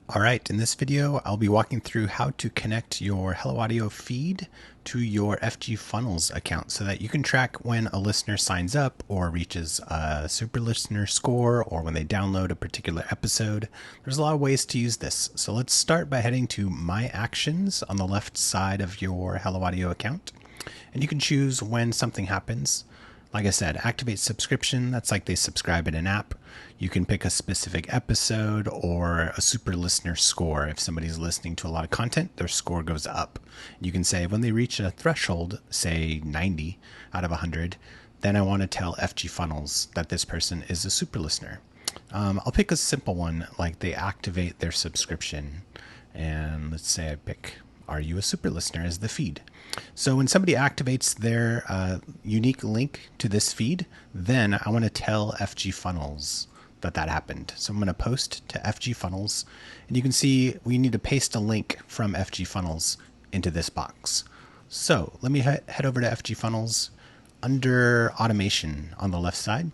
All right, in this video, I'll be walking through how to connect your Hello Audio feed to your FGFunnels account so that you can track when a listener signs up or reaches a super listener score or when they download a particular episode. There's a lot of ways to use this. So let's start by heading to My Actions on the left side of your Hello Audio account. And you can choose when something happens. Like I said, activate subscription. That's like they subscribe in an app. You can pick a specific episode or a super listener score. If somebody's listening to a lot of content, their score goes up. You can say when they reach a threshold, say 90 out of 100, then I want to tell FGFunnels that this person is a super listener. I'll pick a simple one like they activate their subscription. And let's say I pick Are You a Super Listener as the feed. So when somebody activates their unique link to this feed, then I want to tell FGFunnels that happened. So I'm going to post to FGFunnels, and you can see we need to paste a link from FGFunnels into this box. So let me head over to FGFunnels. Under automation on the left side,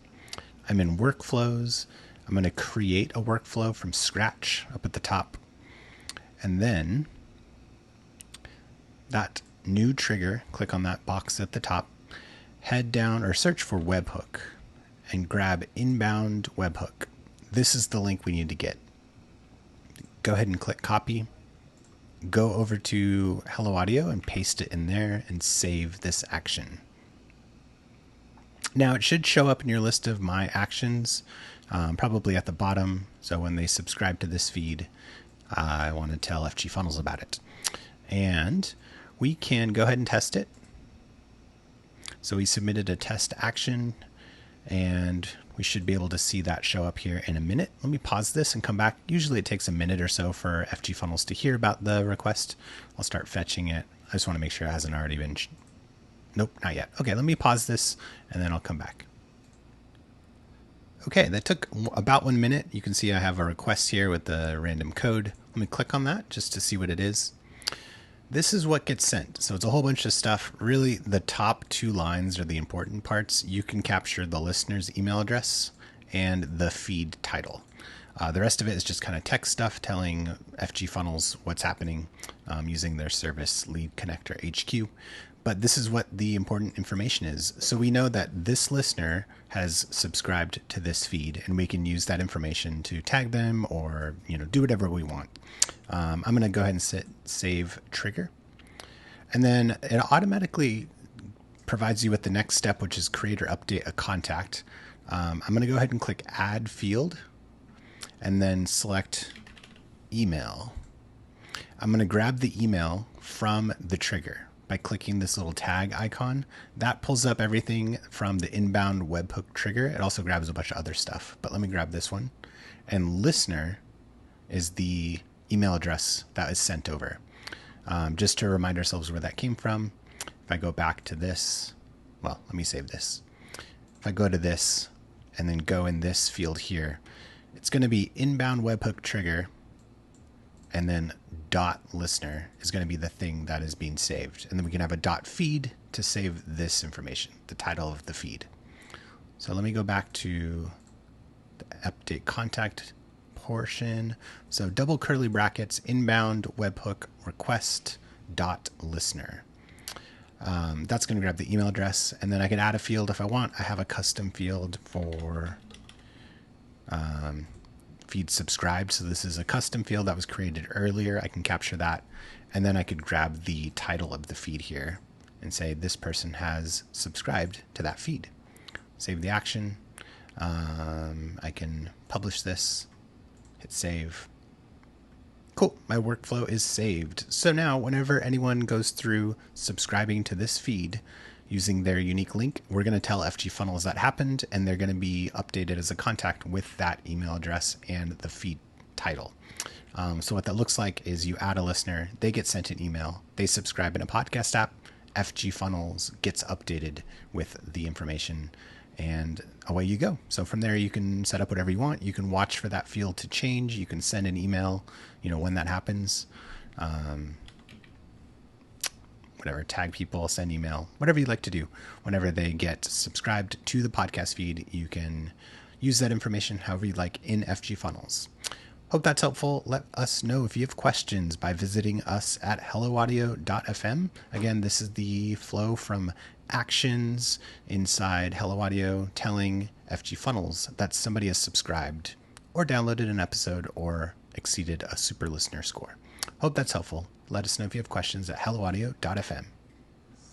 I'm in workflows. I'm going to create a workflow from scratch up at the top. And then that new trigger, click on that box at the top, head down or search for webhook and grab inbound webhook. This is the link we need to get. Go ahead and click copy. Go over to Hello Audio and paste it in there and save this action. Now it should show up in your list of My Actions, probably at the bottom. So when they subscribe to this feed, I want to tell FGFunnels about it. And we can go ahead and test it. So we submitted a test action and we should be able to see that show up here in a minute. Let me pause this and come back. Usually it takes a minute or so for FGFunnels to hear about the request. I'll start fetching it. I just want to make sure it hasn't already been. Nope, not yet. Okay, let me pause this and then I'll come back. Okay, that took about 1 minute. You can see I have a request here with the random code. Let me click on that just to see what it is. This is what gets sent. So it's a whole bunch of stuff. Really, the top 2 lines are the important parts. You can capture the listener's email address and the feed title. The rest of it is just kind of text stuff telling FGFunnels what's happening using their service lead connector HQ. But this is what the important information is. So we know that this listener has subscribed to this feed, and we can use that information to tag them or do whatever we want. I'm going to go ahead and save trigger. And then it automatically provides you with the next step, which is create or update a contact. I'm going to go ahead and click add field and then select email. I'm going to grab the email from the trigger by clicking this little tag icon. That pulls up everything from the inbound webhook trigger. It also grabs a bunch of other stuff, but let me grab this one. And listener is the email address that is sent over. Just to remind ourselves where that came from. If I go back to this, well, let me save this. If I go to this and then go in this field here, it's going to be inbound webhook trigger, and then dot listener is going to be the thing that is being saved. And then we can have a dot feed to save this information, the title of the feed. So let me go back to the update contact portion. So double curly brackets, inbound webhook request dot listener. That's going to grab the email address, and then I can add a field if I want. I have a custom field for feed subscribed. So this is a custom field that was created earlier. I can capture that, and then I could grab the title of the feed here and say this person has subscribed to that feed. Save the action. I can publish this. Hit save. Cool, my workflow is saved. So now whenever anyone goes through subscribing to this feed using their unique link, we're going to tell FGFunnels that happened, and they're going to be updated as a contact with that email address and the feed title. So what that looks like is you add a listener, they get sent an email, they subscribe in a podcast app, FGFunnels gets updated with the information, and away you go. So from there, you can set up whatever you want. You can watch for that field to change. You can send an email, when that happens. Whatever, tag people, send email, whatever you'd like to do. Whenever they get subscribed to the podcast feed, you can use that information however you'd like in FGFunnels. Hope that's helpful. Let us know if you have questions by visiting us at helloaudio.fm. Again, this is the flow from actions inside Hello Audio telling FGFunnels that somebody has subscribed or downloaded an episode or exceeded a super listener score. Hope that's helpful. Let us know if you have questions at helloaudio.fm.